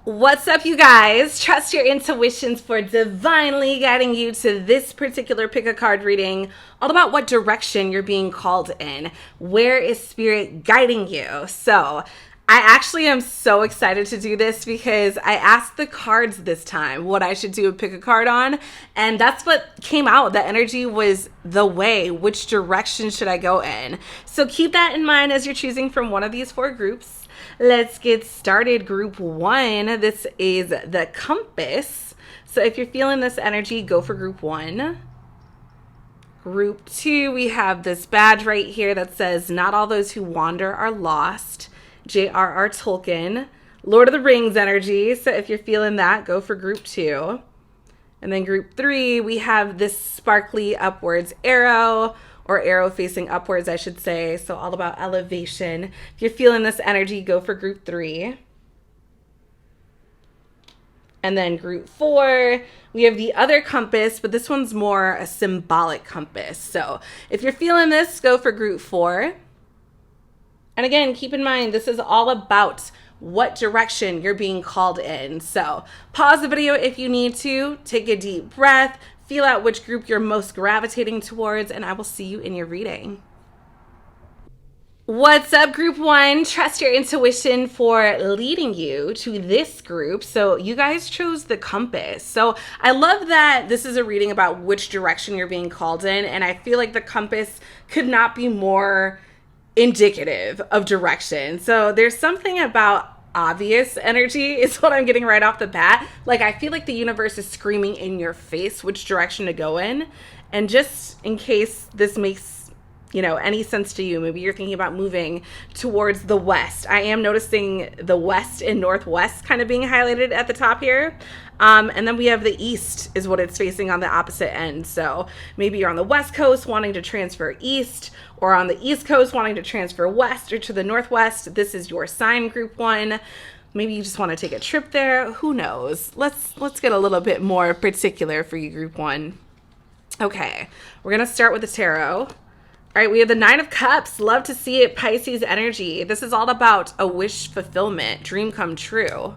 What's up, you guys? Trust your intuitions for divinely guiding you to this particular pick a card reading, all about what direction you're being called in. Where is spirit guiding you? So, I actually am so excited to do this because I asked the cards this time what I should do a pick a card on, and that's what came out. The energy was the way. Which direction should I go in? So keep that in mind as you're choosing from one of these four groups. Let's get started. Group one, this is the compass. So if you're feeling this energy, go for group one. Group two, we have this badge right here that says, "Not all those who wander are lost." J.R.R. Tolkien. Lord of the Rings energy. So if you're feeling that, go for group two. And then group three, we have this sparkly upwards arrow, or arrow facing upwards, I should say. So all about elevation. If you're feeling this energy, go for group three. And then group four, we have the other compass, but this one's more a symbolic compass. So if you're feeling this, go for group four. And again, keep in mind, this is all about what direction you're being called in. So pause the video if you need to, take a deep breath, feel out which group you're most gravitating towards, and I will see you in your reading. What's up, group one? Trust your intuition for leading you to this group. So you guys chose the compass. So I love that this is a reading about which direction you're being called in, and I feel like the compass could not be more indicative of direction. So there's something about obvious energy is what I'm getting right off the bat. Like, I feel like the universe is screaming in your face which direction to go in. And just in case this makes any sense to you, maybe you're thinking about moving towards the west. I am noticing the west and northwest kind of being highlighted at the top here. And then we have the east is what it's facing on the opposite end. So maybe you're on the west coast wanting to transfer east, or on the east coast wanting to transfer west or to the northwest. This is your sign, group one. Maybe you just want to take a trip there. Who knows? Let's get a little bit more particular for you, group one. Okay, we're going to start with the tarot. All right, we have the Nine of Cups. Love to see it. Pisces energy. This is all about a wish fulfillment, dream come true.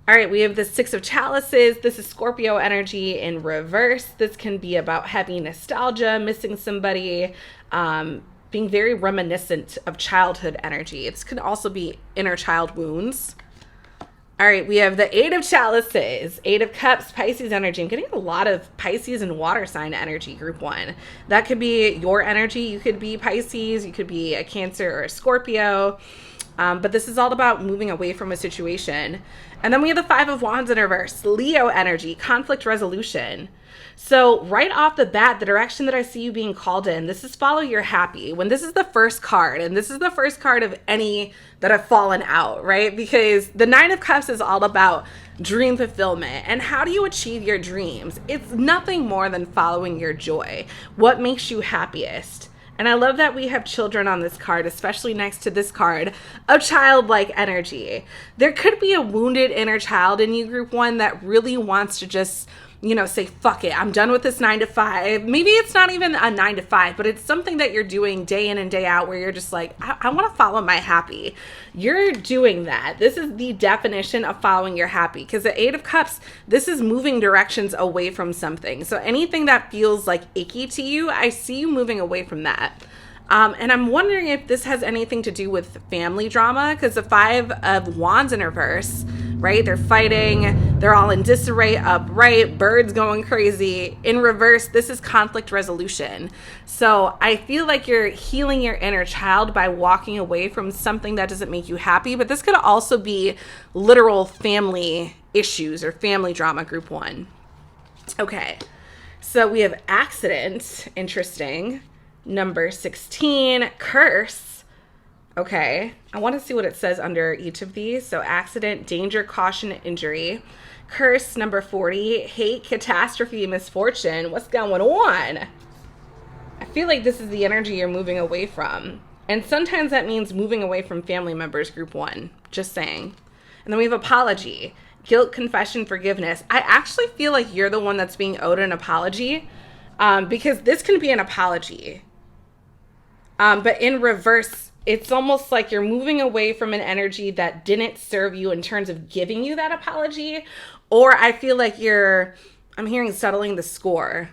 All right, we have the Six of Chalices. This is Scorpio energy in reverse. This can be about heavy nostalgia, missing somebody, being very reminiscent of childhood energy. This could also be inner child wounds. All right, we have the Eight of Chalices, Eight of Cups, Pisces energy. I'm getting a lot of Pisces and water sign energy, group one. That could be your energy. You could be Pisces, you could be a Cancer or a Scorpio. But this is all about moving away from a situation. And then we have the Five of Wands in reverse, Leo energy, conflict resolution. So right off the bat, the direction that I see you being called in, this is follow your happy. When this is the first card, and this is the first card of any that have fallen out, right? Because the Nine of Cups is all about dream fulfillment. And how do you achieve your dreams? It's nothing more than following your joy. What makes you happiest? And I love that we have children on this card, especially next to this card of childlike energy. There could be a wounded inner child in you, group one, that really wants to just say, fuck it, I'm done with this 9 to 5. Maybe it's not even a 9 to 5, but it's something that you're doing day in and day out where you're just like, I want to follow my happy. You're doing that. This is the definition of following your happy, because the Eight of Cups, this is moving directions away from something. So anything that feels like icky to you, I see you moving away from that. And I'm wondering if this has anything to do with family drama, because the Five of Wands in reverse, right? They're fighting. They're all in disarray, upright, birds going crazy. In reverse, this is conflict resolution. So I feel like you're healing your inner child by walking away from something that doesn't make you happy. But this could also be literal family issues or family drama, group one. Okay, so we have accident. Interesting. Number 16, curse. Okay, I want to see what it says under each of these. So accident, danger, caution, injury. Curse, number 40, hate, catastrophe, misfortune. What's going on? I feel like this is the energy you're moving away from. And sometimes that means moving away from family members, group one. Just saying. And then we have apology, guilt, confession, forgiveness. I actually feel like you're the one that's being owed an apology, because this can be an apology. But in reverse, it's almost like you're moving away from an energy that didn't serve you in terms of giving you that apology. Or I feel like I'm hearing settling the score.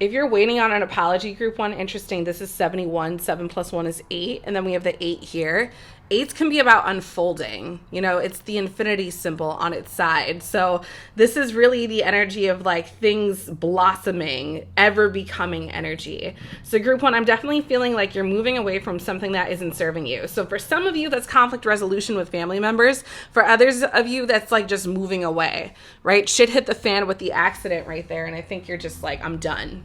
If you're waiting on an apology, group one, interesting. This is 71. 7 plus 1 is 8. And then we have the 8 here. 8s can be about unfolding. You know, it's the infinity symbol on its side. So this is really the energy of like things blossoming, ever becoming energy. So group one, I'm definitely feeling like you're moving away from something that isn't serving you. So for some of you, that's conflict resolution with family members. For others of you, that's like just moving away, right? Shit hit the fan with the accident right there. And I think you're just like, I'm done.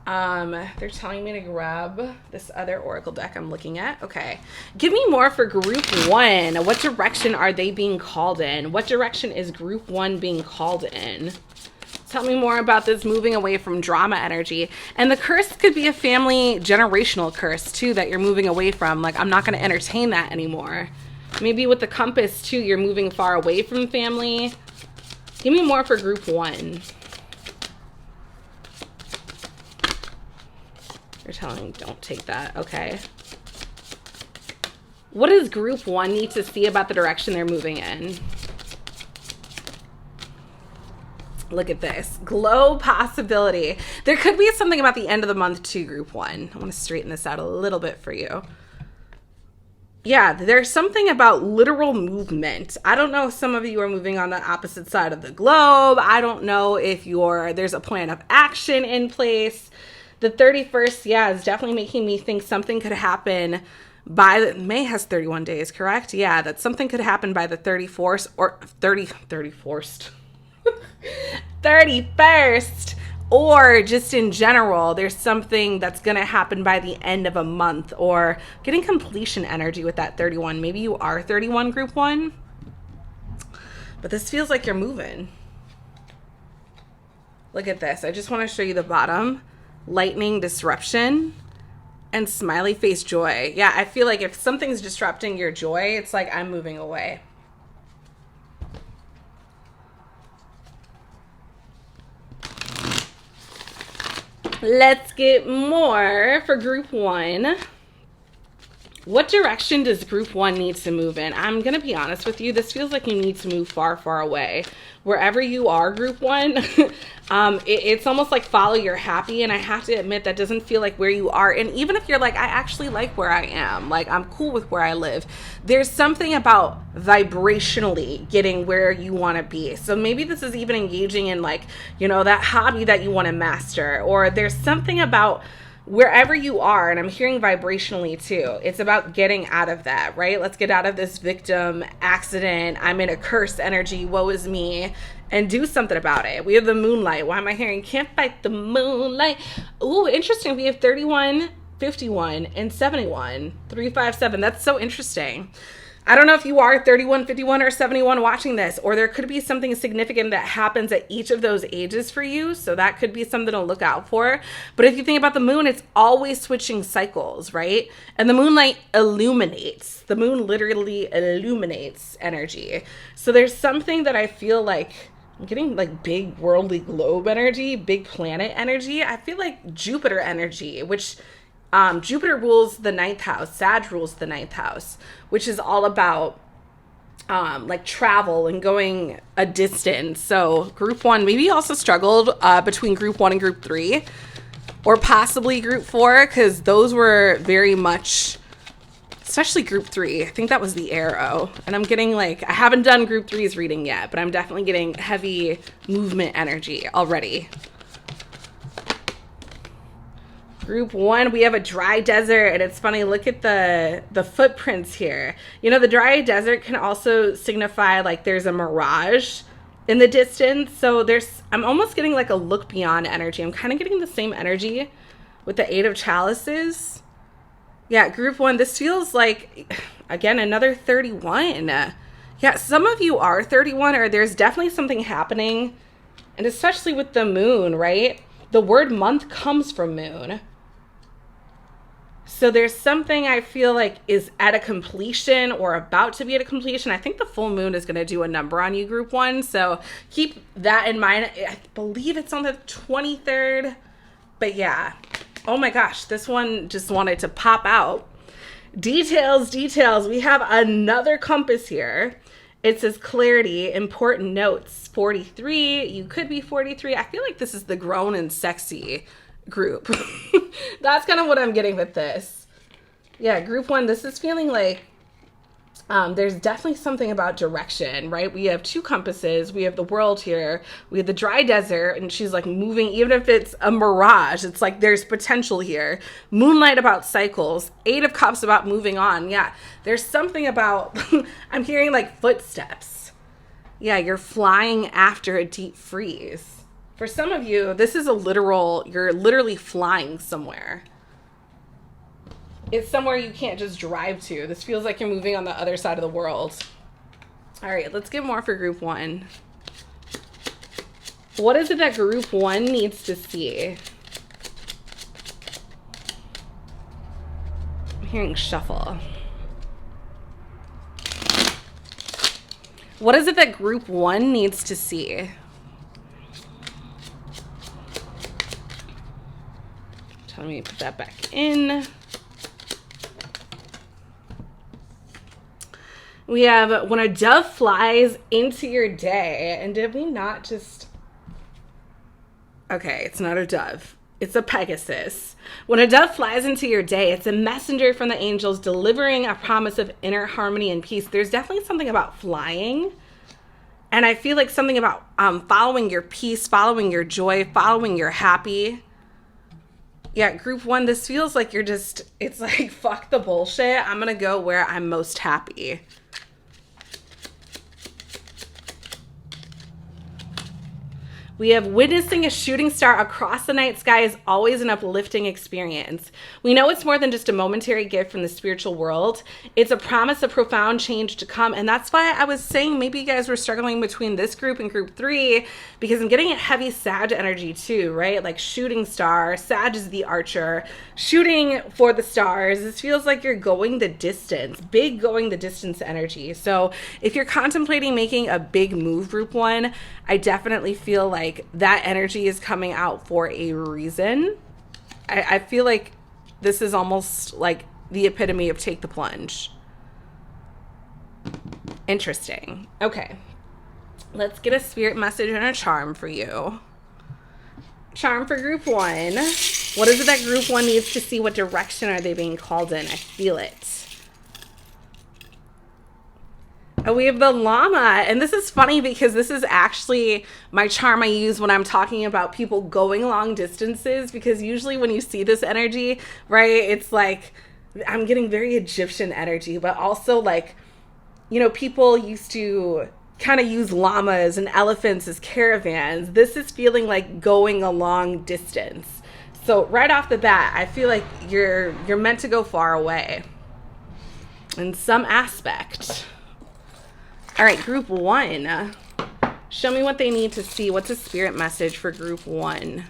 They're telling me to grab this other oracle deck I'm looking at. Okay. Give me more for group one. What direction are they being called in? What direction is group one being called in? Tell me more about this moving away from drama energy. And the curse could be a family generational curse too that you're moving away from. Like, I'm not going to entertain that anymore. Maybe with the compass too, you're moving far away from family. Give me more for group one. You're telling me don't take that. Okay. What does group one need to see about the direction they're moving in? Look at this. Glow possibility. There could be something about the end of the month too, group one. I want to straighten this out a little bit for you. Yeah, there's something about literal movement. I don't know if some of you are moving on the opposite side of the globe. I don't know if there's a plan of action in place. The 31st, yeah, is definitely making me think something could happen by May has 31 days, correct? Yeah, that something could happen by the 34th or 31st. 31st, or just in general, there's something that's going to happen by the end of a month, or getting completion energy with that 31. Maybe you are 31, group one, but this feels like you're moving. Look at this. I just want to show you the bottom. Lightning disruption and smiley face joy. Yeah, I feel like if something's disrupting your joy, it's like I'm moving away. Let's get more for group one. What direction does group one need to move in? I'm going to be honest with you. This feels like you need to move far, far away. Wherever you are, group one, it's almost like follow your happy. And I have to admit that doesn't feel like where you are. And even if you're like, I actually like where I am, like I'm cool with where I live, there's something about vibrationally getting where you want to be. So maybe this is even engaging in like, you know, that hobby that you want to master, or there's something about wherever you are, and I'm hearing vibrationally too, it's about getting out of that, right? Let's get out of this victim accident, I'm in a curse energy, woe is me, and do something about it. We have the moonlight. Why am I hearing can't fight the moonlight? Ooh, interesting. We have 31, 51, and 71. 357. That's so interesting. I don't know if you are 31, 51, or 71 watching this, or there could be something significant that happens at each of those ages for you. So that could be something to look out for. But if you think about the moon, it's always switching cycles, right? And the moonlight illuminates. The moon literally illuminates energy. So there's something that I feel like I'm getting like big worldly globe energy, big planet energy. I feel like Jupiter energy, which Jupiter rules the 9th house, Sag rules the 9th house, which is all about like travel and going a distance. So group one maybe also struggled between group one and group three, or possibly group four, because those were very much, especially group three. I think that was the arrow. And I'm getting like, I haven't done group three's reading yet, but I'm definitely getting heavy movement energy already. Group one, we have a dry desert, and it's funny, look at the footprints here. You know, the dry desert can also signify like there's a mirage in the distance. So I'm almost getting like a look beyond energy. I'm kind of getting the same energy with the 8 of chalices. Yeah, group one, this feels like, again, another 31. Yeah, some of you are 31, or there's definitely something happening. And especially with the moon, right? The word month comes from moon. So there's something I feel like is at a completion or about to be at a completion. I think the full moon is going to do a number on you, group one. So keep that in mind. I believe it's on the 23rd But yeah, oh my gosh, this one just wanted to pop out. Details, details. We have another compass here. It says clarity, important notes, 43. You could be 43. I feel like this is the grown and sexy group. That's kind of what I'm getting with this. Yeah, group one, this is feeling like there's definitely something about direction, right? We have two compasses. We have the world here. We have the dry desert, and she's like moving, even if it's a mirage, it's like there's potential here. Moonlight about cycles. Eight of Cups about moving on. Yeah, there's something about, I'm hearing like footsteps. Yeah, you're flying after a deep freeze. For some of you, this is a literal, you're literally flying somewhere. It's somewhere you can't just drive to. This feels like you're moving on the other side of the world. All right, let's get more for group one. What is it that group one needs to see? I'm hearing shuffle. What is it that group one needs to see? Let me put that back in. We have when a dove flies into your day. And did we not just... Okay, it's not a dove. It's a Pegasus. When a dove flies into your day, it's a messenger from the angels delivering a promise of inner harmony and peace. There's definitely something about flying. And I feel like something about following your peace, following your joy, following your happy. Yeah, group one, this feels like you're just... It's like, fuck the bullshit. I'm going to go where I'm most happy. We have witnessing a shooting star across the night sky is always an uplifting experience. We know it's more than just a momentary gift from the spiritual world. It's a promise of profound change to come. And that's why I was saying maybe you guys were struggling between this group and group three, because I'm getting a heavy Sag energy too, right? Like shooting star, Sag is the archer, shooting for the stars. This feels like you're going the distance, big going the distance energy. So if you're contemplating making a big move, group one, I definitely feel like that energy is coming out for a reason. I feel like this is almost like the epitome of take the plunge. Interesting. Okay. Let's get a spirit message and a charm for you. Charm for group one. What is it that group one needs to see? What direction are they being called in? I feel it. And we have the llama, and this is funny because this is actually my charm I use when I'm talking about people going long distances, because usually when you see this energy, right, it's like I'm getting very Egyptian energy, but also like, you know, people used to kind of use llamas and elephants as caravans. This is feeling like going a long distance. So right off the bat, I feel like you're meant to go far away in some aspect. All right, group one. Show me what they need to see. What's a spirit message for group one?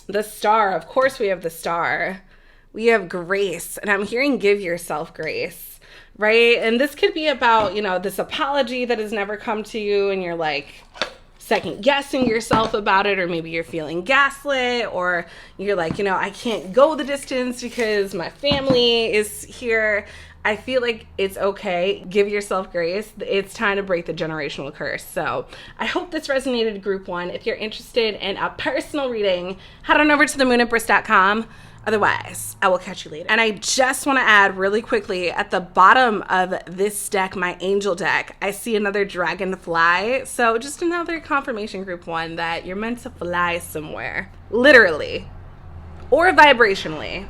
The star. Of course we have the star. We have grace. And I'm hearing give yourself grace, right? And this could be about, you know, this apology that has never come to you and you're like second guessing yourself about it, or maybe you're feeling gaslit, or you're like, you know, I can't go the distance because my family is here. I feel like it's okay. Give yourself grace. It's time to break the generational curse. So I hope this resonated, group one. If you're interested in a personal reading, head on over to themoonempress.com. Otherwise, I will catch you later. And I just want to add really quickly, at the bottom of this deck, my angel deck, I see another dragonfly. So just another confirmation, group one, that you're meant to fly somewhere, literally or vibrationally.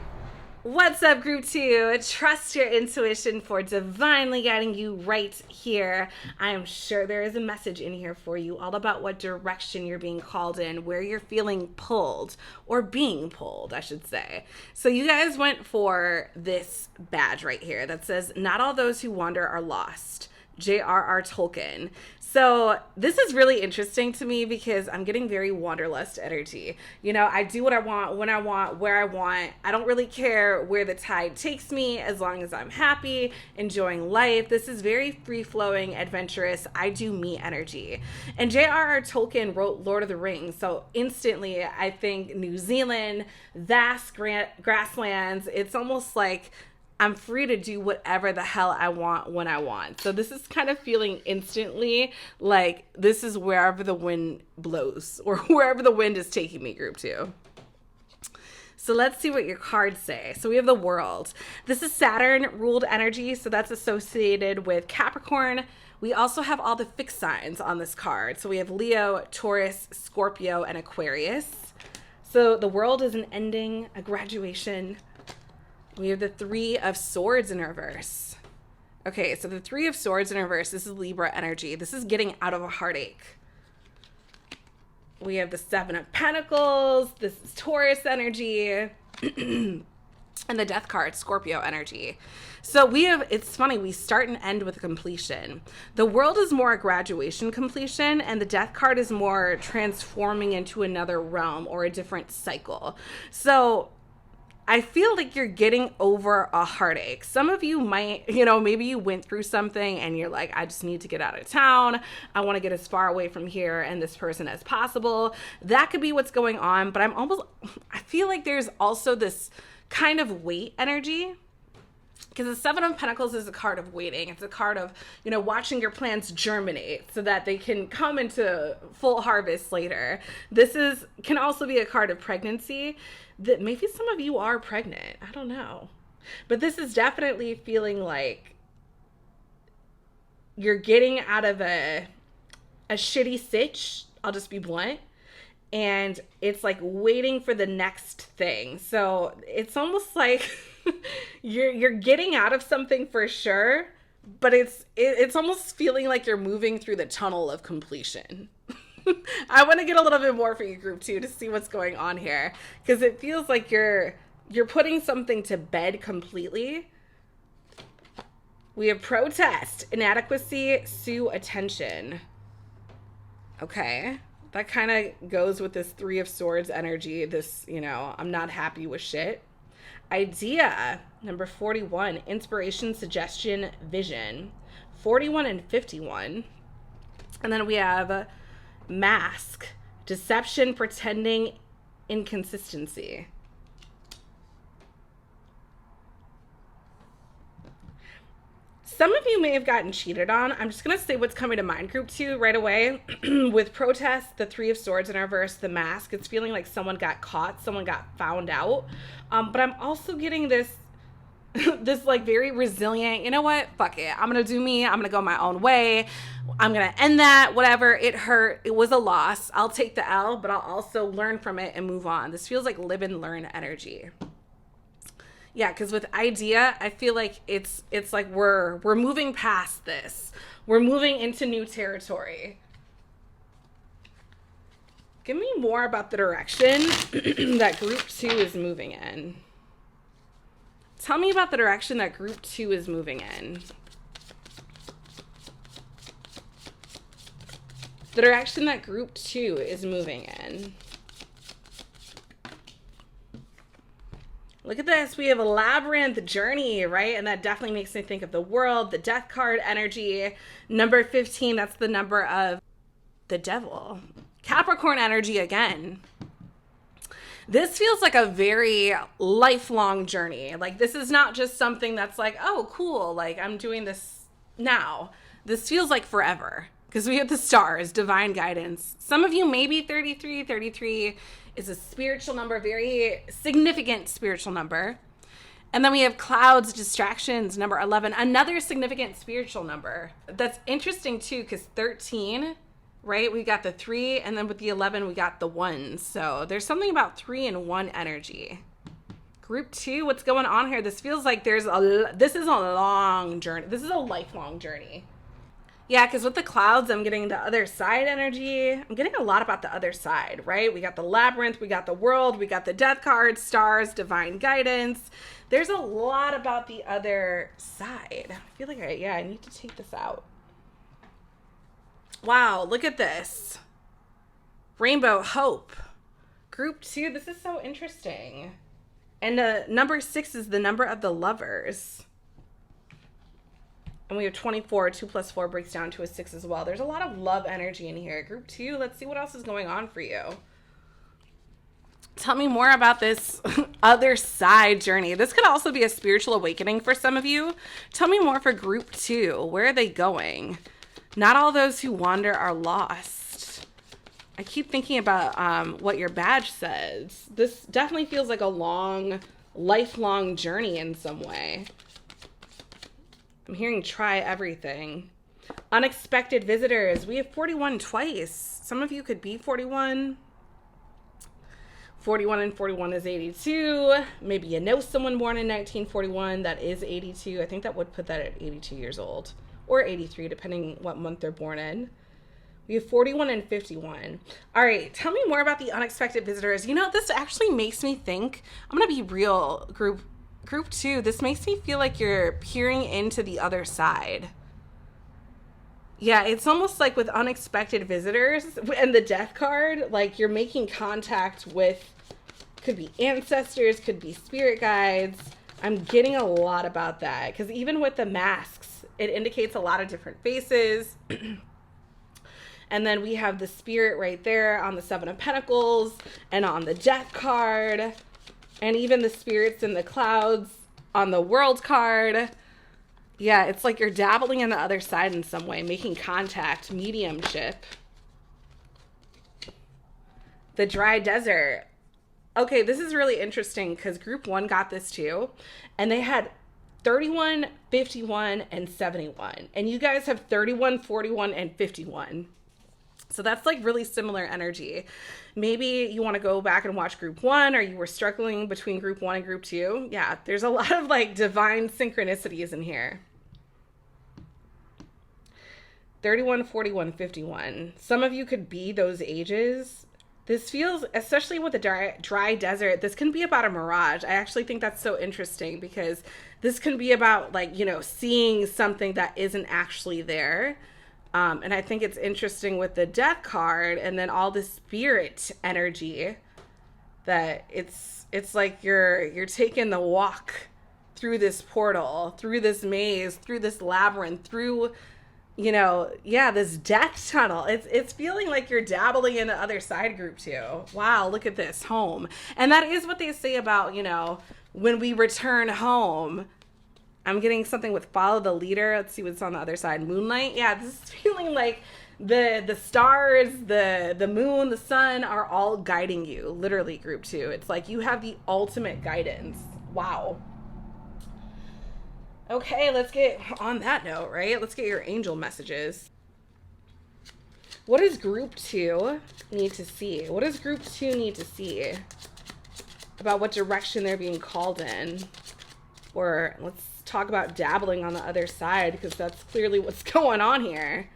What's up, group two? Trust your intuition for divinely guiding you right here. I am sure there is a message in here for you, all about what direction you're being called in, where you're feeling pulled, or being pulled, I should say. So you guys went for this badge right here that says, "Not all those who wander are lost." J.R.R. Tolkien. So this is really interesting to me because I'm getting very wanderlust energy. You know, I do what I want, when I want, where I want. I don't really care where the tide takes me as long as I'm happy, enjoying life. This is very free-flowing, adventurous, I do me energy. And J.R.R. Tolkien wrote Lord of the Rings, so instantly I think New Zealand, vast grasslands. It's almost like I'm free to do whatever the hell I want when I want. So this is kind of feeling instantly like this is wherever the wind blows or wherever the wind is taking me, group 2. So let's see what your cards say. So we have the World. This is Saturn ruled energy, so that's associated with Capricorn. We also have all the fixed signs on this card. So we have Leo, Taurus, Scorpio, and Aquarius. So the World is an ending, a graduation. We have the Three of Swords in reverse. Okay, so the Three of Swords in reverse, this is Libra energy. This is getting out of a heartache. We have the Seven of Pentacles. This is Taurus energy. And the Death card, Scorpio energy. So we have, it's funny, we start and end with completion. The World is more a graduation completion, and the Death card is more transforming into another realm or a different cycle. So I feel like you're getting over a heartache. Some of you might, you know, maybe you went through something and you're like, I just need to get out of town. I want to get as far away from here and this person as possible. That could be what's going on. But I feel like there's also this kind of weight energy. Because the Seven of Pentacles is a card of waiting. It's a card of, you know, watching your plants germinate so that they can come into full harvest later. Can also be a card of pregnancy. That maybe some of you are pregnant. I don't know. But this is definitely feeling like you're getting out of a shitty sitch. I'll just be blunt. And it's like waiting for the next thing. So it's almost like you're getting out of something for sure, but it's almost feeling like you're moving through the tunnel of completion. I want to get a little bit more for you, group 2, to see what's going on here, because it feels like you're putting something to bed completely. We have protest, inadequacy, sue attention. Okay. That kind of goes with this Three of Swords energy. This, you know, I'm not happy with shit. Idea, number 41, inspiration, suggestion, vision. 41 and 51. And then we have mask, deception, pretending, inconsistency. Some of you may have gotten cheated on. I'm just going to say what's coming to mind, group 2, right away. With protest, the Three of Swords in reverse, the mask, it's feeling like someone got caught, someone got found out. But I'm also getting this like very resilient, you know what, fuck it, I'm going to do me, I'm going to go my own way, I'm going to end that, whatever, it hurt, it was a loss, I'll take the L, but I'll also learn from it and move on. This feels like live and learn energy. Yeah, because with idea, I feel like it's like we're moving past this. We're moving into new territory. Give me more about the direction that group 2 is moving in. Tell me about the direction that group 2 is moving in. The direction that group 2 is moving in. Look at this. We have a labyrinth journey, right? And that definitely makes me think of the World, the Death card energy. Number 15, that's the number of the devil. Capricorn energy again. This feels like a very lifelong journey. Like this is not just something that's like, oh, cool, like I'm doing this now. This feels like forever because we have the stars, divine guidance. Some of you may be 33. 33 is a spiritual number, very significant spiritual number. And then we have clouds, distractions, number 11, another significant spiritual number. That's interesting too, because 13, right? We got the 3, and then with the 11, we got the 1. So there's something about 3 and 1 energy. Group 2, what's going on here? This feels like this is a long journey. This is a lifelong journey. Yeah, because with the clouds, I'm getting the other side energy. I'm getting a lot about the other side, right? We got the labyrinth, we got the World, we got the Death card, stars, divine guidance. There's a lot about the other side. I feel like I need to take this out. Wow, look at this. Rainbow Hope. Group 2, this is so interesting. And number 6 is the number of the lovers. And we have 24. 2 plus 4 breaks down to a 6 as well. There's a lot of love energy in here. Group 2, let's see what else is going on for you. Tell me more about this other side journey. This could also be a spiritual awakening for some of you. Tell me more for group 2. Where are they going? Not all those who wander are lost. I keep thinking about what your badge says. This definitely feels like a long, lifelong journey in some way. I'm hearing try everything. Unexpected visitors. We have 41 twice. Some of you could be 41. 41 and 41 is 82. Maybe you know someone born in 1941 that is 82. I think that would put that at 82 years old. Or 83, depending what month they're born in. We have 41 and 51. All right, tell me more about the unexpected visitors. You know, this actually makes me think, I'm going to be real, group 2. This makes me feel like you're peering into the other side. Yeah, it's almost like with unexpected visitors and the death card, like you're making contact with, could be ancestors, could be spirit guides. I'm getting a lot about that because even with the masks, it indicates a lot of different faces. And then we have the spirit right there on the 7 of Pentacles and on the death card. And even the spirits in the clouds on the world card. Yeah, it's like you're dabbling in the other side in some way, making contact, mediumship. The dry desert. Okay, this is really interesting because group 1 got this too. And they had 31, 51, and 71. And you guys have 31, 41, and 51. So that's like really similar energy. Maybe you want to go back and watch group 1, or you were struggling between group 1 and group 2. Yeah, there's a lot of like divine synchronicities in here. 31, 41, 51. Some of you could be those ages. This feels, especially with the dry desert, this can be about a mirage. I actually think that's so interesting because this can be about like, you know, seeing something that isn't actually there. And I think it's interesting with the death card and then all the spirit energy that it's like you're taking the walk through this portal, through this maze, through this labyrinth, through, you know, yeah, this death tunnel. It's feeling like you're dabbling in the other side, group 2. Wow, look at this, home. And that is what they say about, you know, when we return home. I'm getting something with follow the leader. Let's see what's on the other side. Moonlight. Yeah, this is feeling like the stars, the moon, the sun are all guiding you. Literally, group 2. It's like you have the ultimate guidance. Wow. Okay, let's get on that note, right? Let's get your angel messages. What does group 2 need to see? What does group 2 need to see about what direction they're being called in? Or let's talk about dabbling on the other side because that's clearly what's going on here.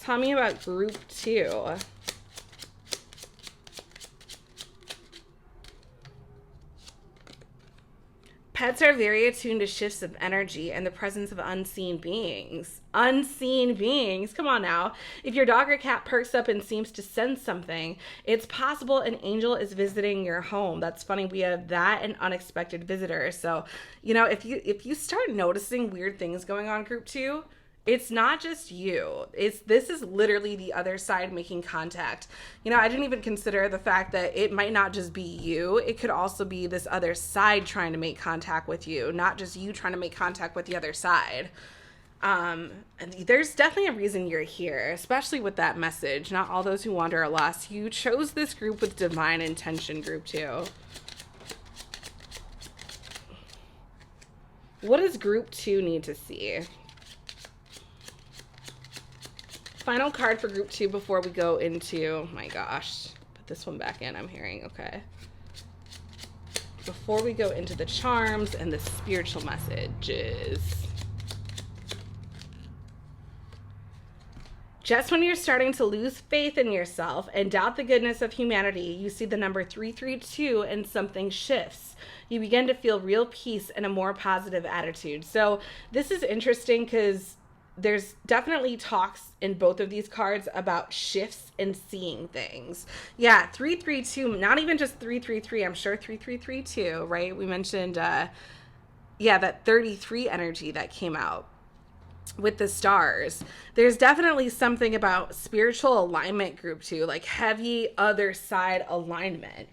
Tell me about group 2. Pets are very attuned to shifts of energy and the presence of unseen beings. Unseen beings. Come on now. If your dog or cat perks up and seems to sense something, it's possible an angel is visiting your home. That's funny. We have that and unexpected visitors. So, you know, if you start noticing weird things going on, group 2, it's not just you. This is literally the other side making contact. You know, I didn't even consider the fact that it might not just be you. It could also be this other side trying to make contact with you, not just you trying to make contact with the other side. And there's definitely a reason you're here, especially with that message. Not all those who wander are lost. You chose this group with divine intention, group 2. What does group 2 need to see? Final card for group 2 before we go into, my gosh, put this one back in, I'm hearing, okay. Before we go into the charms and the spiritual messages. Just when you're starting to lose faith in yourself and doubt the goodness of humanity, you see the number 332 and something shifts. You begin to feel real peace and a more positive attitude. So this is interesting because there's definitely talks in both of these cards about shifts and seeing things. Yeah, 332, not even just 333, I'm sure 333 too, right? We mentioned that 33 energy that came out with the stars. There's definitely something about spiritual alignment, group 2, like heavy other side alignment.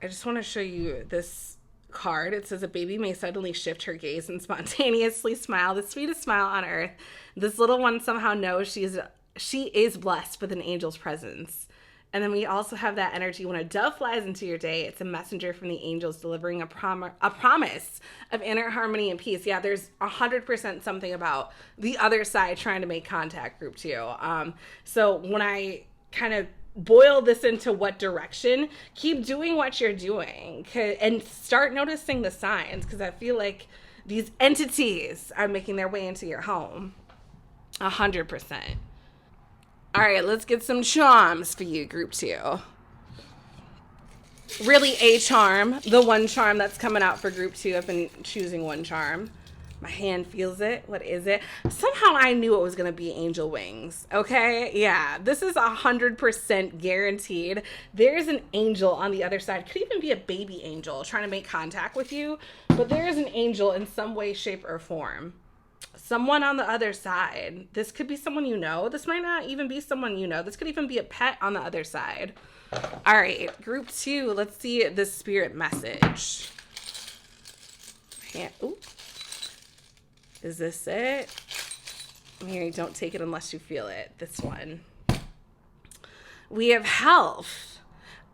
I just want to show you this card. It says a baby may suddenly shift her gaze and spontaneously smile, the sweetest smile on earth. This little one somehow knows she is blessed with an angel's presence. And then we also have that energy when a dove flies into your day, it's a messenger from the angels delivering a promise of inner harmony and peace. Yeah, there's 100% something about the other side trying to make contact, group 2. So when I kind of boil this into what direction, keep doing what you're doing and start noticing the signs, because I feel like these entities are making their way into your home 100%. All right, let's get some charms for you, group 2. Really a charm, the one charm that's coming out for group 2. I've been choosing one charm. My hand feels it. What is it? Somehow I knew it was going to be angel wings. Okay. Yeah. This is 100% guaranteed. There's an angel on the other side. Could even be a baby angel trying to make contact with you. But there is an angel in some way, shape, or form. Someone on the other side. This could be someone you know. This might not even be someone you know. This could even be a pet on the other side. All right. Group 2. Let's see the spirit message. Ooh. Is this it? Mary, don't take it unless you feel it. This one. We have health.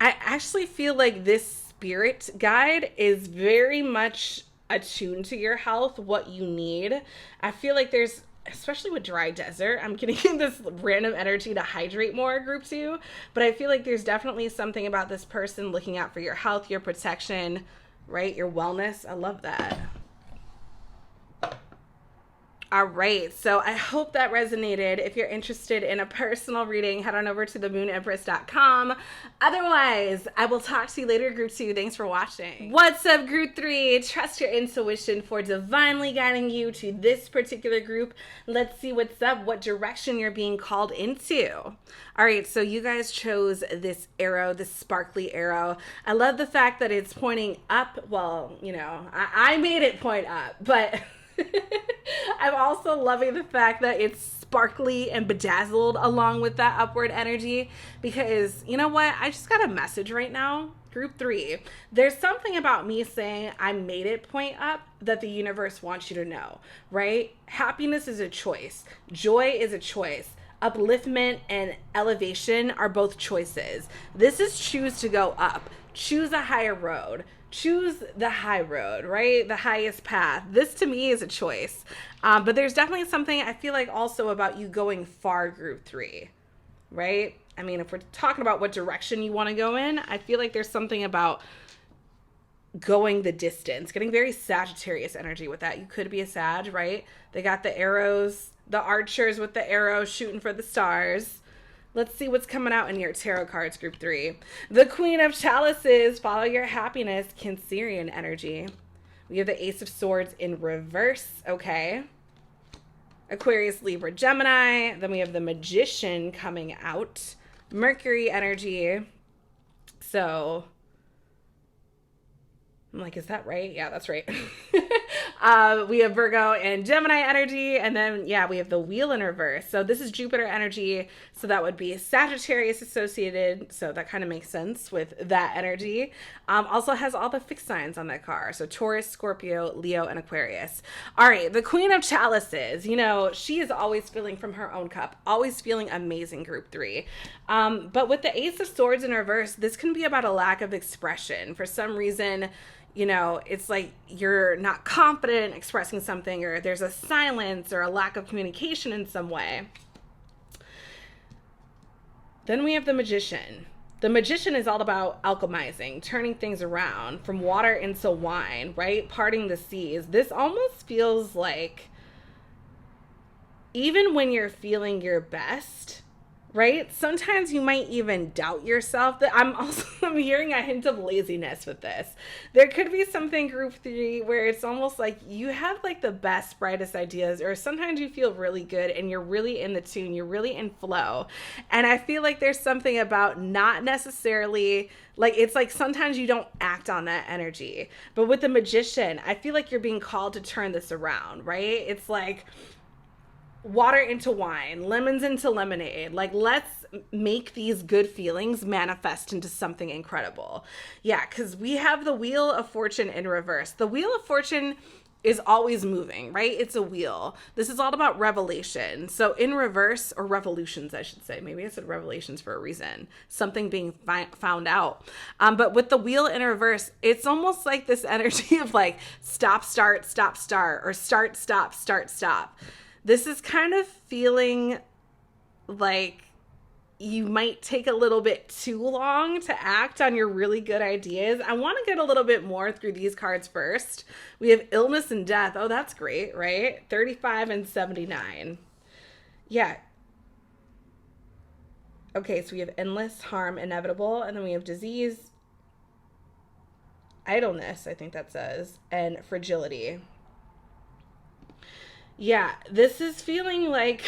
I actually feel like this spirit guide is very much attuned to your health, what you need. I feel like there's, especially with dry desert, I'm getting this random energy to hydrate more, group 2. But I feel like there's definitely something about this person looking out for your health, your protection, right? Your wellness. I love that. All right, so I hope that resonated. If you're interested in a personal reading, head on over to themoonempress.com. Otherwise, I will talk to you later, group 2. Thanks for watching. What's up, group 3? Trust your intuition for divinely guiding you to this particular group. Let's see what's up, what direction you're being called into. All right, so you guys chose this arrow, this sparkly arrow. I love the fact that it's pointing up. Well, you know, I made it point up, but I'm also loving the fact that it's sparkly and bedazzled along with that upward energy, because you know what? I just got a message right now, group 3. There's something about me saying I made it point up that the universe wants you to know, right? Happiness is a choice. Joy is a choice. Upliftment and elevation are both choices. This is choose to go up. Choose a higher road. Choose the high road, right? The highest path. This to me is a choice. But there's definitely something I feel like also about you going far, group 3, right? I mean, if we're talking about what direction you want to go in, I feel like there's something about going the distance, getting very Sagittarius energy with that. You could be a Sag, right? They got the arrows, the archers with the arrows shooting for the stars. Let's see what's coming out in your tarot cards, group 3. The Queen of Chalices, follow your happiness, Cancerian energy. We have the Ace of Swords in reverse, okay. Aquarius, Libra, Gemini. Then we have the Magician coming out. Mercury energy. So I'm like, is that right? Yeah, that's right. We have Virgo and Gemini energy. And then, yeah, we have the Wheel in reverse. So this is Jupiter energy. So that would be Sagittarius associated. So that kind of makes sense with that energy. Also has all the fixed signs on that card. So Taurus, Scorpio, Leo, and Aquarius. All right, the Queen of Chalices. You know, she is always filling from her own cup. Always feeling amazing, group 3. But with the Ace of Swords in reverse, this can be about a lack of expression. For some reason, you know, it's like you're not confident in expressing something, or there's a silence or a lack of communication in some way. Then we have the Magician. The Magician is all about alchemizing, turning things around from water into wine, right? Parting the seas. This almost feels like even when you're feeling your best, right? Sometimes you might even doubt yourself. That I'm hearing a hint of laziness with this. There could be something group 3 where it's almost like you have like the best, brightest ideas, or sometimes you feel really good and you're really in the tune, you're really in flow. And I feel like there's something about not necessarily like, it's like sometimes you don't act on that energy. But with the Magician, I feel like you're being called to turn this around, right? It's like water into wine, lemons into lemonade. Like, let's make these good feelings manifest into something incredible. Yeah, because we have the Wheel of Fortune in reverse. The Wheel of Fortune is always moving, right? It's a wheel. This is all about revelation. So in reverse, or revolutions, I should say. Maybe I said revelations for a reason. Something being found out. But with the wheel in reverse, it's almost like this energy of like stop, start, or start, stop. This is kind of feeling like you might take a little bit too long to act on your really good ideas. I want to get a little bit more through these cards first. We have illness and death. Oh, that's great, right? 35 and 79. Yeah. Okay, so we have endless, harm, inevitable, and then we have disease, idleness, I think that says, and fragility. Yeah, this is feeling like,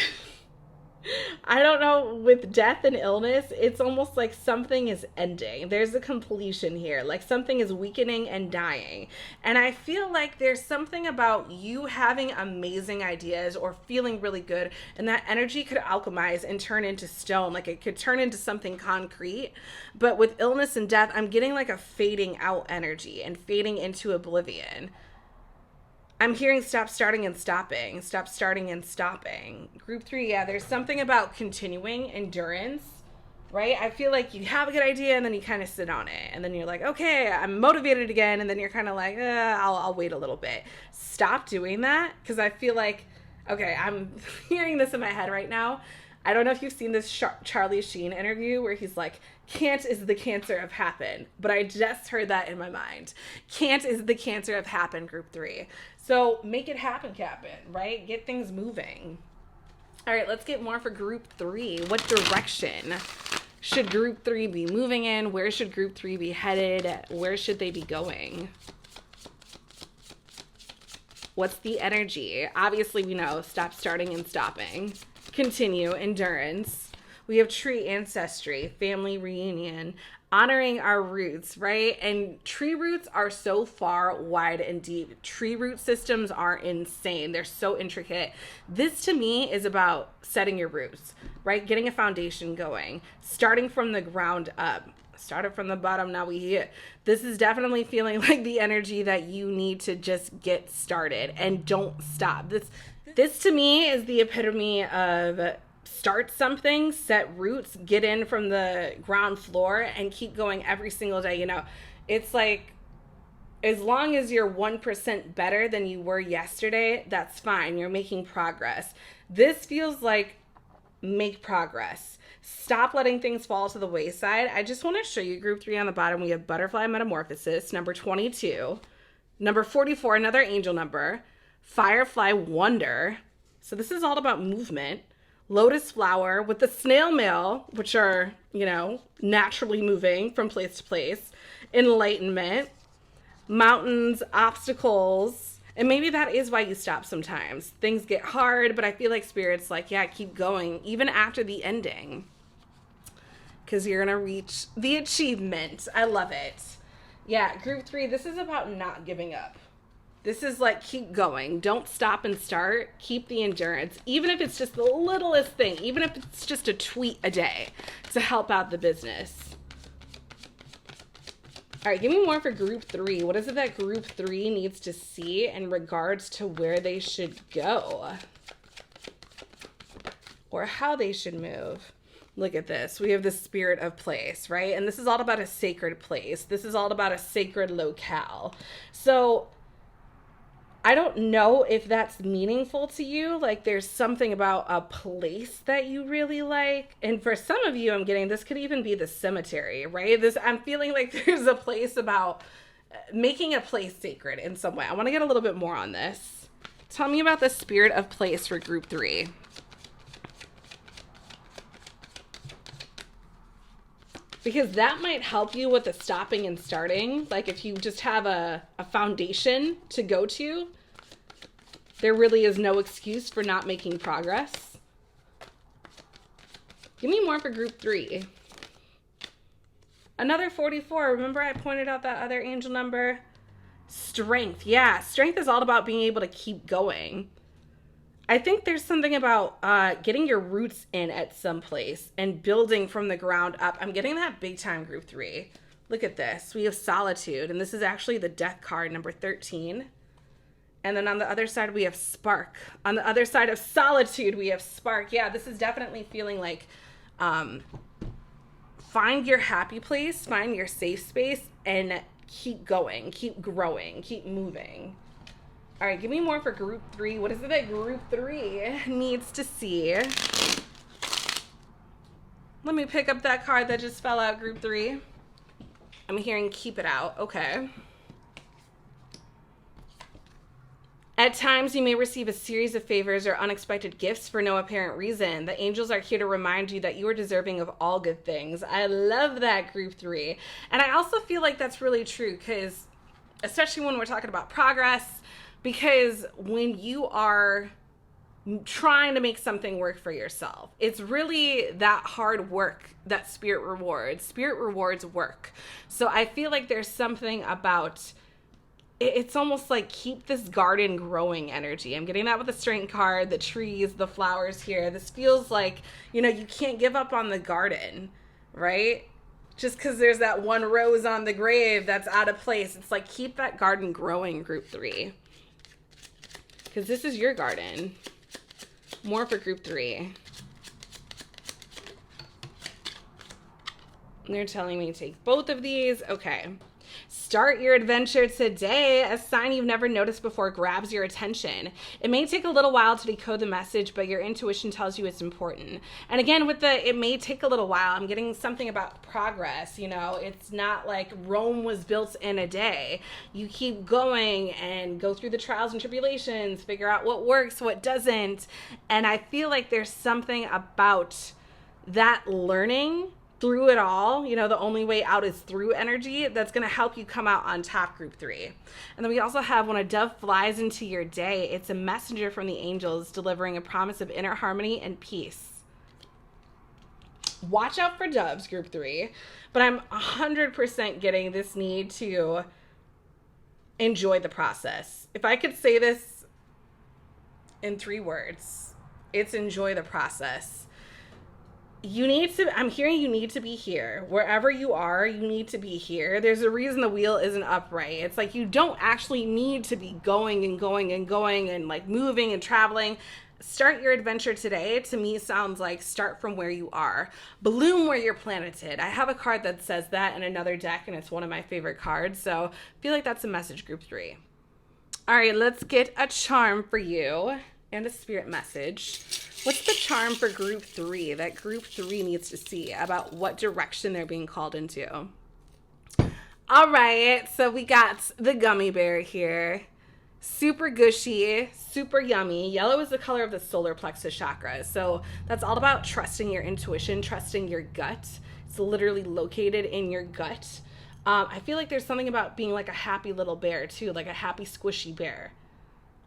I don't know, with death and illness, it's almost like something is ending. There's a completion here, like something is weakening and dying. And I feel like there's something about you having amazing ideas or feeling really good, and that energy could alchemize and turn into stone, like it could turn into something concrete. But with illness and death, I'm getting like a fading out energy and fading into oblivion. I'm hearing stop, starting, and stopping. Stop, starting, and stopping. Group 3, yeah, there's something about continuing, endurance, right? I feel like you have a good idea and then you kind of sit on it. And then you're like, okay, I'm motivated again. And then you're kind of like, I'll wait a little bit. Stop doing that, because I feel like, okay, I'm hearing this in my head right now. I don't know if you've seen this Charlie Sheen interview where he's like, can't is the cancer of happen. But I just heard that in my mind. Can't is the cancer of happen, group 3. So make it happen, Captain, right? Get things moving. All right, let's get more for group 3. What direction should group 3 be moving in? Where should group 3 be headed? Where should they be going? What's the energy? Obviously, we know stop, starting, and stopping. Continue, endurance. We have tree ancestry, family reunion, honoring our roots, right? And tree roots are so far, wide, and deep. Tree root systems are insane. They're so intricate. This to me is about setting your roots, right? Getting a foundation going, starting from the ground up. Started from the bottom, now we hit. This is definitely feeling like the energy that you need to just get started and don't stop. This to me is the epitome of start something, set roots, get in from the ground floor, and keep going every single day. You know, it's like, as long as you're 1% better than you were yesterday, that's fine. You're making progress. This feels like make progress. Stop letting things fall to the wayside. I just want to show you group 3 on the bottom. We have butterfly metamorphosis, number 22, number 44, another angel number, firefly wonder. So this is all about movement. Lotus flower with the snail mail, which are, you know, naturally moving from place to place. Enlightenment, mountains, obstacles. And maybe that is why you stop sometimes. Things get hard, but I feel like Spirit's like, yeah, keep going, even after the ending. Because you're going to reach the achievement. I love it. Yeah, group 3, this is about not giving up. This is like, keep going. Don't stop and start. Keep the endurance. Even if it's just the littlest thing. Even if it's just a tweet a day to help out the business. All right, give me more for group 3. What is it that group 3 needs to see in regards to where they should go? Or how they should move? Look at this. We have the spirit of place, right? And this is all about a sacred place. This is all about a sacred locale. So I don't know if that's meaningful to you. Like, there's something about a place that you really like. And for some of you, I'm getting, this could even be the cemetery, right? I'm feeling like there's a place about making a place sacred in some way. I want to get a little bit more on this. Tell me about the spirit of place for group 3. because that might help you with the stopping and starting. Like if you just have a foundation to go to, there really is no excuse for not making progress. Give me more for group 3. Another 44. Remember I pointed out that other angel number? Strength. Yeah, strength is all about being able to keep going. I think there's something about getting your roots in at some place and building from the ground up. I'm getting that big time, group 3. Look at this. We have solitude, and this is actually the death card, number 13. And then on the other side, we have spark. On the other side of solitude, we have spark. Yeah, this is definitely feeling like find your happy place, find your safe space, and keep going, keep growing, keep moving. All right, give me more for group 3. What is it that group 3 needs to see? Let me pick up that card that just fell out, group 3. I'm hearing keep it out. Okay. At times, you may receive a series of favors or unexpected gifts for no apparent reason. The angels are here to remind you that you are deserving of all good things. I love that, group 3. And I also feel like that's really true because, especially when we're talking about progress, because when you are trying to make something work for yourself, it's really that hard work that Spirit rewards. Spirit rewards work. So I feel like there's something about it's almost like keep this garden growing energy. I'm getting that with the strength card, the trees, the flowers here. This feels like, you can't give up on the garden, right? Just because there's that one rose on the grave that's out of place. It's like keep that garden growing, group 3. Because this is your garden. More for group 3. And they're telling me to take both of these. Okay. Start your adventure today. A sign you've never noticed before grabs your attention. It may take a little while to decode the message, but your intuition tells you it's important. And again, with the it may take a little while, I'm getting something about progress. It's not like Rome was built in a day. You keep going and go through the trials and tribulations, figure out what works, what doesn't. And I feel like there's something about that learning through it all, the only way out is through energy, that's going to help you come out on top, group 3. And then we also have when a dove flies into your day, it's a messenger from the angels delivering a promise of inner harmony and peace. Watch out for doves, group 3. But I'm 100% getting this need to enjoy the process. If I could say this in 3 words, it's enjoy the process. I'm hearing you need to be here. Wherever you are, you need to be here. There's a reason the wheel isn't upright. It's like you don't actually need to be going and going and going and like moving and traveling. Start your adventure today, to me, sounds like start from where you are. Bloom where you're planted. I have a card that says that in another deck, and it's one of my favorite cards. So I feel like that's a message, group 3. All right, let's get a charm for you and a spirit message. What's the charm for group 3 that group 3 needs to see about what direction they're being called into? All right, so we got the gummy bear here. Super gushy, super yummy. Yellow is the color of the solar plexus chakra. So that's all about trusting your intuition, trusting your gut. It's literally located in your gut. I feel like there's something about being like a happy little bear too, like a happy squishy bear.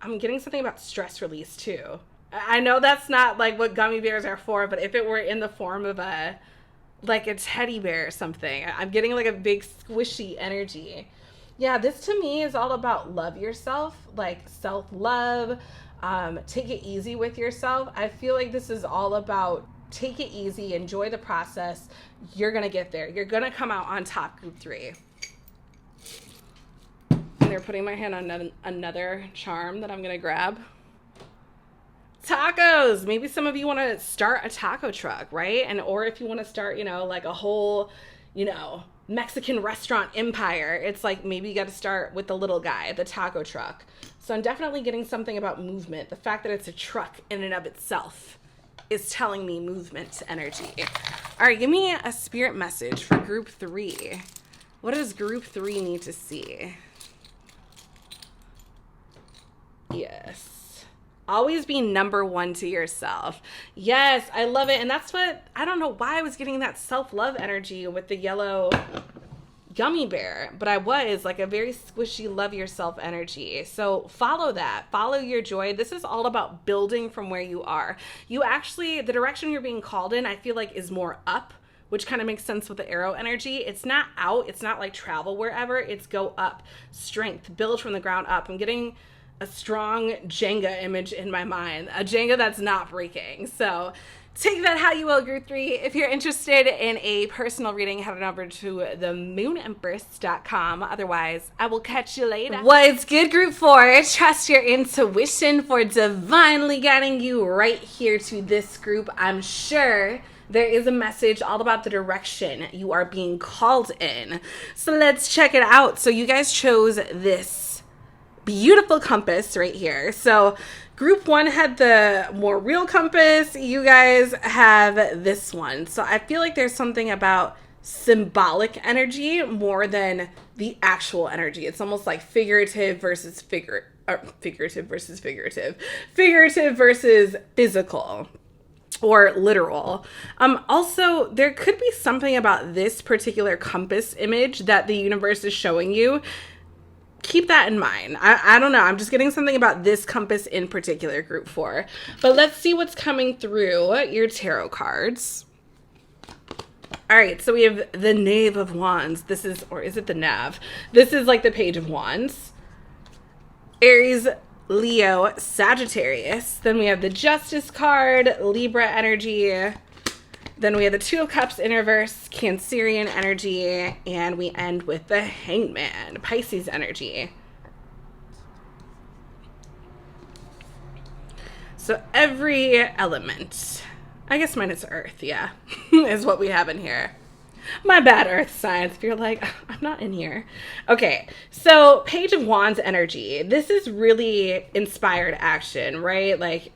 I'm getting something about stress release too. I know that's not like what gummy bears are for, but if it were in the form of a teddy bear or something, I'm getting like a big squishy energy. Yeah, this to me is all about love yourself, like self-love. Take it easy with yourself. I feel like this is all about take it easy, enjoy the process. You're going to get there. You're going to come out on top, group 3. And they're putting my hand on another charm that I'm going to grab. Tacos. Maybe some of you want to start a taco truck, right? Or if you want to start, like a whole, Mexican restaurant empire, it's like maybe you got to start with the little guy, the taco truck. So I'm definitely getting something about movement. The fact that it's a truck in and of itself is telling me movement energy. All right, give me a spirit message for group 3. What does group 3 need to see? Yes. Always be number one to yourself. Yes, I love it. And that's what, I don't know why I was getting that self-love energy with the yellow gummy bear, but I was like a very squishy love yourself energy. So follow that, follow your joy. This is all about building from where you are. You actually, the direction you're being called in, I feel like is more up, which kind of makes sense with the arrow energy. It's not out, it's not like travel wherever, it's go up, strength, build from the ground up. I'm getting a strong Jenga image in my mind, a Jenga that's not breaking. So take that how you will, Group 3. If you're interested in a personal reading, head on over to themoonempress.com. Otherwise, I will catch you later. What's good, Group 4? Trust your intuition for divinely guiding you right here to this group. I'm sure there is a message all about the direction you are being called in. So let's check it out. So you guys chose this beautiful compass right here. So Group 1 had the more real compass. You guys have this one. So I feel like there's something about symbolic energy more than the actual energy. It's almost like figurative versus figurative versus physical or literal. Also, there could be something about this particular compass image that the universe is showing you. Keep that in mind. I don't know. I'm just getting something about this compass in particular, Group 4. But let's see what's coming through your tarot cards. All right, so we have the Knave of Wands. This is, or is it the Nav? This is like the Page of Wands. Aries, Leo, Sagittarius. Then we have the Justice card, Libra energy. Then we have the Two of Cups in reverse, Cancerian energy, and we end with the Hangman, Pisces energy. So every element, I guess minus Earth, yeah, is what we have in here. My bad, Earth signs, if you're like, I'm not in here. Okay, so Page of Wands energy. This is really inspired action, right? Like,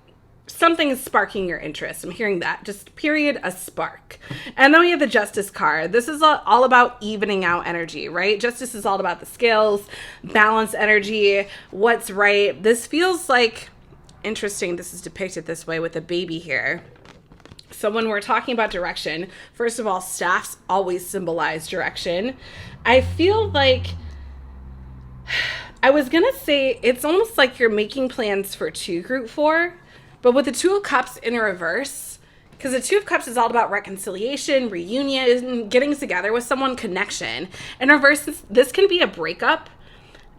something is sparking your interest. I'm hearing that. Just period, a spark. And then we have the Justice card. This is all about evening out energy, right? Justice is all about the scales, balance energy, what's right. This feels like, interesting, this is depicted this way with a baby here. So when we're talking about direction, first of all, staffs always symbolize direction. I feel like, I was going to say, it's almost like you're making plans for 2, Group 4. But with the Two of Cups in reverse, because the Two of Cups is all about reconciliation, reunion, getting together with someone, connection. In reverse, this can be a breakup.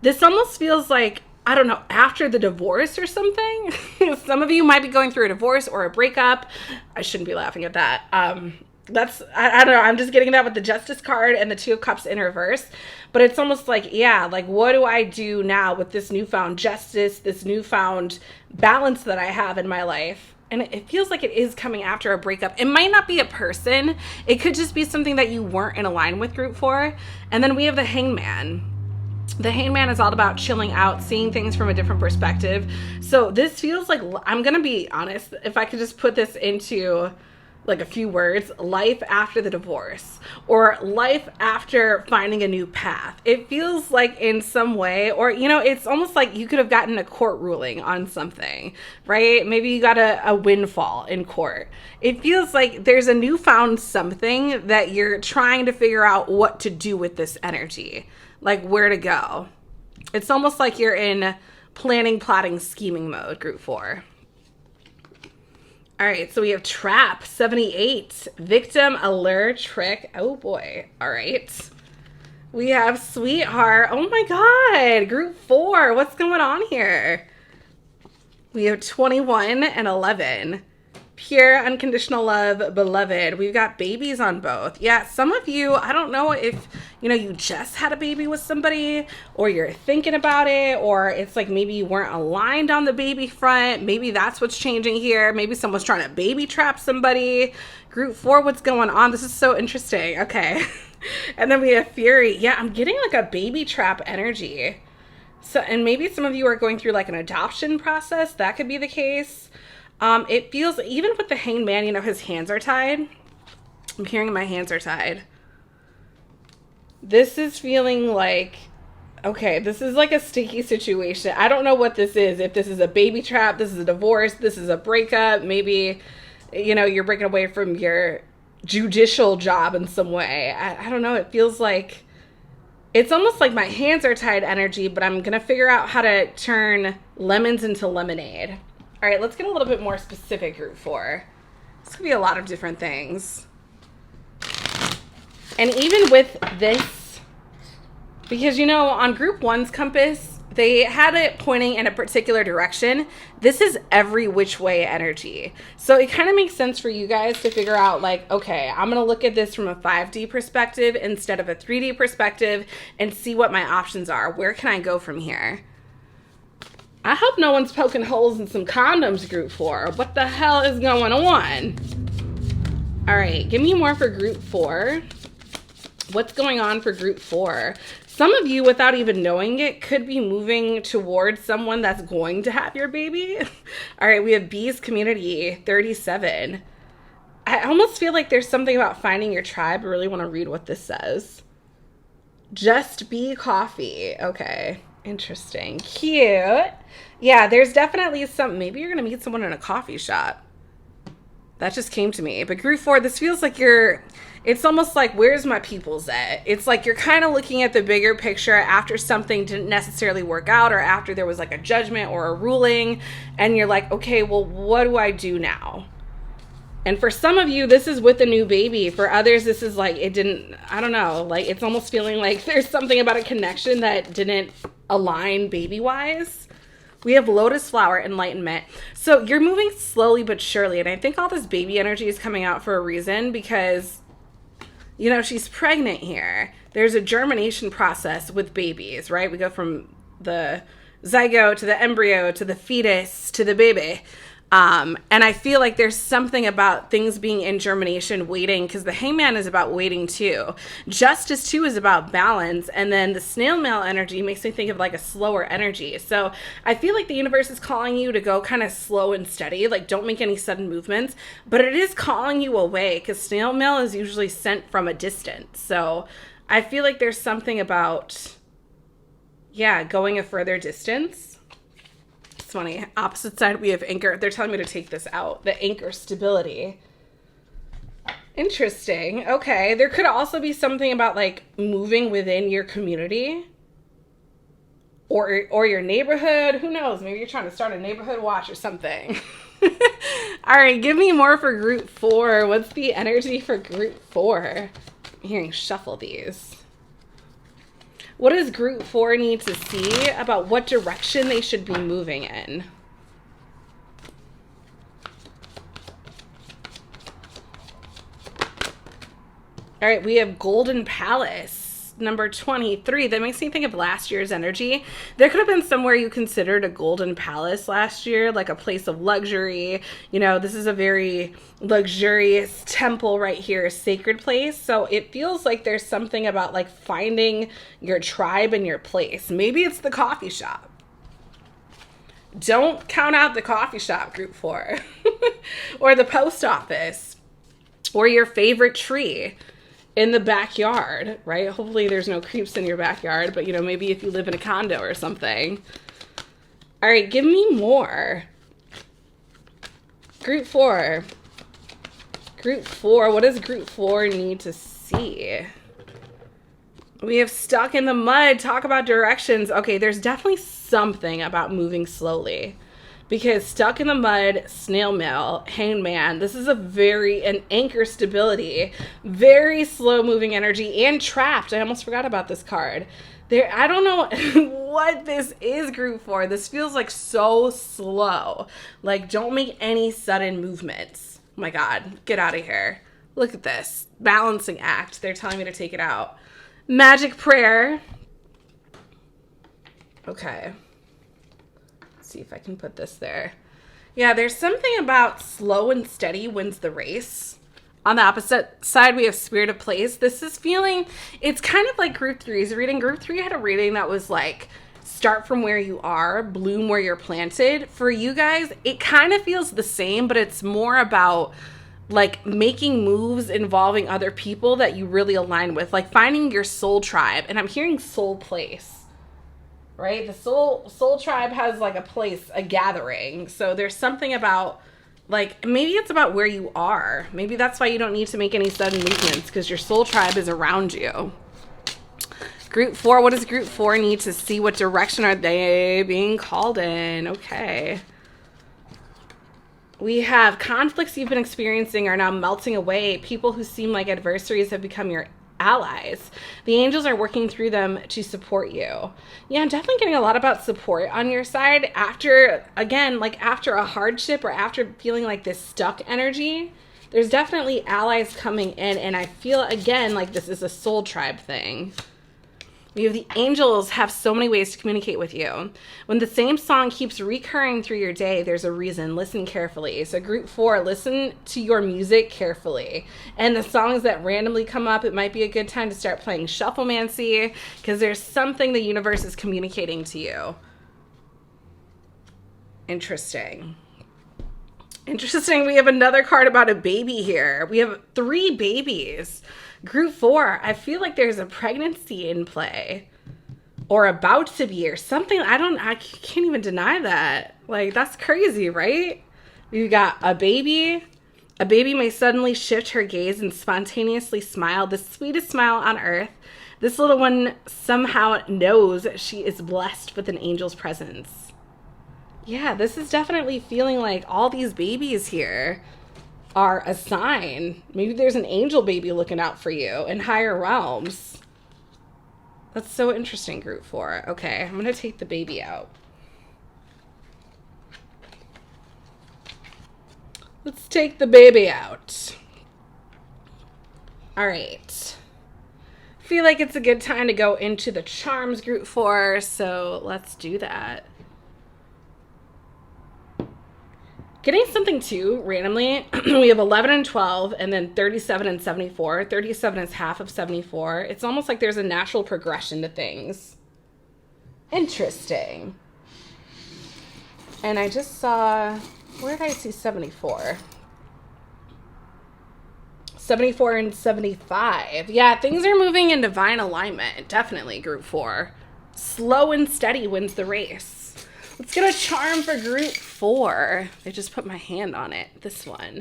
This almost feels like, I don't know, after the divorce or something. Some of you might be going through a divorce or a breakup. I shouldn't be laughing at that. I don't know. I'm just getting that with the Justice card and the Two of Cups in reverse. But it's almost like, yeah, like what do I do now with this newfound justice, this newfound balance that I have in my life? And it feels like it is coming after a breakup. It might not be a person. It could just be something that you weren't in a line with, Group 4. And then we have the Hangman. The Hangman is all about chilling out, seeing things from a different perspective. So this feels like, I'm going to be honest, if I could just put this into like a few words, life after the divorce or life after finding a new path. It feels like in some way, or, you know, it's almost like you could have gotten a court ruling on something, right? Maybe you got a windfall in court. It feels like there's a newfound something that you're trying to figure out what to do with this energy, like where to go. It's almost like you're in planning, plotting, scheming mode, Group 4. All right, so we have Trap, 78, Victim, Allure, Trick. Oh boy, all right. We have Sweetheart. Oh my God, Group 4, what's going on here? We have 21 and 11. Pure unconditional love, beloved. We've got babies on both. Yeah, some of you, I don't know if, you know, you just had a baby with somebody or you're thinking about it, or it's like maybe you weren't aligned on the baby front. Maybe that's what's changing here. Maybe someone's trying to baby trap somebody. Group 4, what's going on? This is so interesting. Okay. And then we have Fury. Yeah, I'm getting like a baby trap energy. So, and maybe some of you are going through like an adoption process. That could be the case. It feels, even with the Hangman, you know, his hands are tied. I'm hearing my hands are tied. This is feeling like Okay, this is like a sticky situation. I don't know what this is. If this is a baby trap, this is a divorce, this is a breakup, maybe, you're breaking away from your judicial job in some way. I don't know. It feels like it's almost like my hands are tied energy, but I'm going to figure out how to turn lemons into lemonade. All right, let's get a little bit more specific, group 4. This could be a lot of different things. And even with this, because, on group 1's compass, they had it pointing in a particular direction. This is every which way energy. So it kind of makes sense for you guys to figure out like, okay, I'm going to look at this from a 5D perspective instead of a 3D perspective and see what my options are. Where can I go from here? I hope no one's poking holes in some condoms, group 4. What the hell is going on? All right, give me more for group 4. What's going on for group 4? Some of you, without even knowing it, could be moving towards someone that's going to have your baby. All right, we have Bees Community 37. I almost feel like there's something about finding your tribe. I really want to read what this says. Just Bee Coffee. Okay, interesting. Cute. Yeah, there's definitely maybe you're going to meet someone in a coffee shop. That just came to me. But group 4, this feels like it's almost like, where's my peoples at? It's like you're kind of looking at the bigger picture after something didn't necessarily work out or after there was like a judgment or a ruling. And you're like, okay, well, what do I do now? And for some of you, this is with a new baby. For others, this is like, I don't know. Like, it's almost feeling like there's something about a connection that didn't align baby-wise. We have Lotus Flower Enlightenment. So you're moving slowly but surely. And I think all this baby energy is coming out for a reason because, she's pregnant here. There's a germination process with babies, right? We go from the zygote to the embryo to the fetus to the baby. And I feel like there's something about things being in germination, waiting, because the Hangman is about waiting too. Justice too is about balance. And then the snail mail energy makes me think of like a slower energy. So I feel like the universe is calling you to go kind of slow and steady, like don't make any sudden movements, but it is calling you away because snail mail is usually sent from a distance. So I feel like there's something about, going a further distance. It's funny. Opposite side, we have anchor. They're telling me to take this out. The anchor stability. Interesting. Okay. There could also be something about like moving within your community or your neighborhood. Who knows? Maybe you're trying to start a neighborhood watch or something. All right. Give me more for group 4. What's the energy for group 4? I'm hearing shuffle these. What does group 4 need to see about what direction they should be moving in? All right, we have Golden Palace, number 23. That makes me think of last year's energy. There could have been somewhere you considered a Golden Palace last year, like a place of luxury. This is a very luxurious temple right here, a sacred place. So it feels like there's something about like finding your tribe and your place. Maybe it's the coffee shop. Don't count out the coffee shop, group 4. Or the post office. Or your favorite tree in the backyard, right? Hopefully there's no creeps in your backyard, but maybe if you live in a condo or something. All right, give me more. Group 4. Group 4, what does group 4 need to see? We have stuck in the mud. Talk about directions. Okay, there's definitely something about moving slowly. Because stuck in the mud, snail mail, hangman, this is an anchor stability, very slow moving energy, and trapped. I almost forgot about this card. I don't know what this is, group 4. This feels like so slow. Like, don't make any sudden movements. Oh my God, get out of here. Look at this. Balancing act. They're telling me to take it out. Magic prayer. Okay. See if I can put this there. Yeah, there's something about slow and steady wins the race. On the opposite side, we have Spirit of Place. This is feeling, it's kind of like group 3's reading. Group 3 had a reading that was like, start from where you are, bloom where you're planted. For you guys, it kind of feels the same, but it's more about like making moves involving other people that you really align with, like finding your soul tribe. And I'm hearing soul place. right? The soul tribe has like a place, a gathering. So there's something about, like, maybe it's about where you are. Maybe that's why you don't need to make any sudden movements, because your soul tribe is around you. Group 4, what does Group 4 need to see? What direction are they being called in? Okay. We have conflicts you've been experiencing are now melting away. People who seem like adversaries have become your allies. The angels are working through them to support you. Yeah, I'm definitely getting a lot about support on your side after, again, like after a hardship or after feeling like this stuck energy. There's definitely allies coming in, and I feel, again, like this is a soul tribe thing. We have the angels have so many ways to communicate with you. When the same song keeps recurring through your day, there's a reason. Listen carefully. So Group 4, listen to your music carefully. And the songs that randomly come up, it might be a good time to start playing shufflemancy, because there's something the universe is communicating to you. Interesting. Interesting. We have another card about a baby here. We have 3 babies. Group 4, I feel like there's a pregnancy in play, or about to be, or something. I can't even deny that. Like, that's crazy, right? We've got a baby. A baby may suddenly shift her gaze and spontaneously smile, the sweetest smile on earth. This little one somehow knows she is blessed with an angel's presence. Yeah, this is definitely feeling like all these babies here are a sign. Maybe there's an angel baby looking out for you in higher realms. That's so interesting, Group 4. Okay, I'm going to take the baby out. Let's take the baby out. All right. Feel like it's a good time to go into the charms, Group 4, so let's do that. Getting something too, randomly, we have 11 and 12, and then 37 and 74. 37 is half of 74. It's almost like there's a natural progression to things. Interesting. And I just saw, where did I see 74? 74 and 75. Yeah, things are moving in divine alignment. Definitely, Group 4. Slow and steady wins the race. Let's get a charm for Group 4. I just put my hand on it. This one.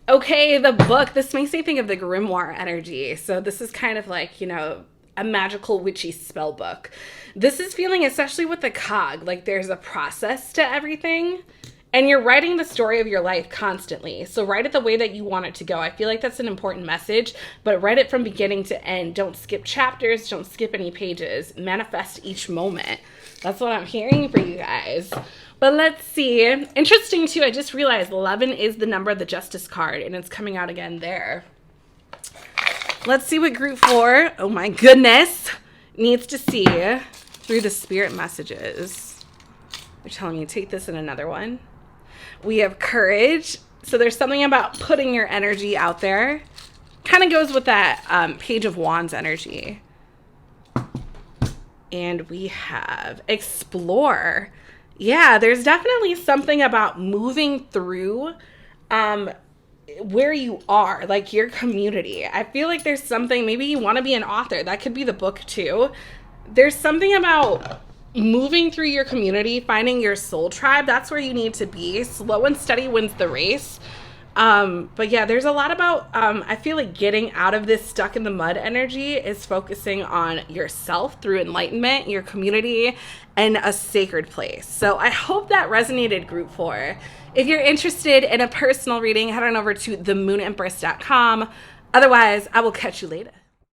Okay, the book. This makes me think of the grimoire energy. So this is kind of like, you know, a magical witchy spell book. This is feeling, especially with the cog, like there's a process to everything. And you're writing the story of your life constantly. So write it the way that you want it to go. I feel like that's an important message, but write it from beginning to end. Don't skip chapters. Don't skip any pages. Manifest each moment. That's what I'm hearing for you guys. But let's see. Interesting too, I just realized 11 is the number of the Justice card, and it's coming out again there. Let's see what Group 4, oh my goodness, needs to see through the spirit messages. They're telling me to take this in another one. We have courage. So there's something about putting your energy out there. Kind of goes with that Page of Wands energy. And we have explore. Yeah, there's definitely something about moving through where you are, like your community. I feel like there's something, maybe you want to be an author. That could be the book too. There's something about moving through your community, finding your soul tribe. That's where you need to be. Slow and steady wins the race. But yeah, there's a lot about, I feel like getting out of this stuck in the mud energy is focusing on yourself through enlightenment, your community, and a sacred place. So I hope that resonated, Group 4. If you're interested in a personal reading, head on over to themoonempress.com. Otherwise, I will catch you later.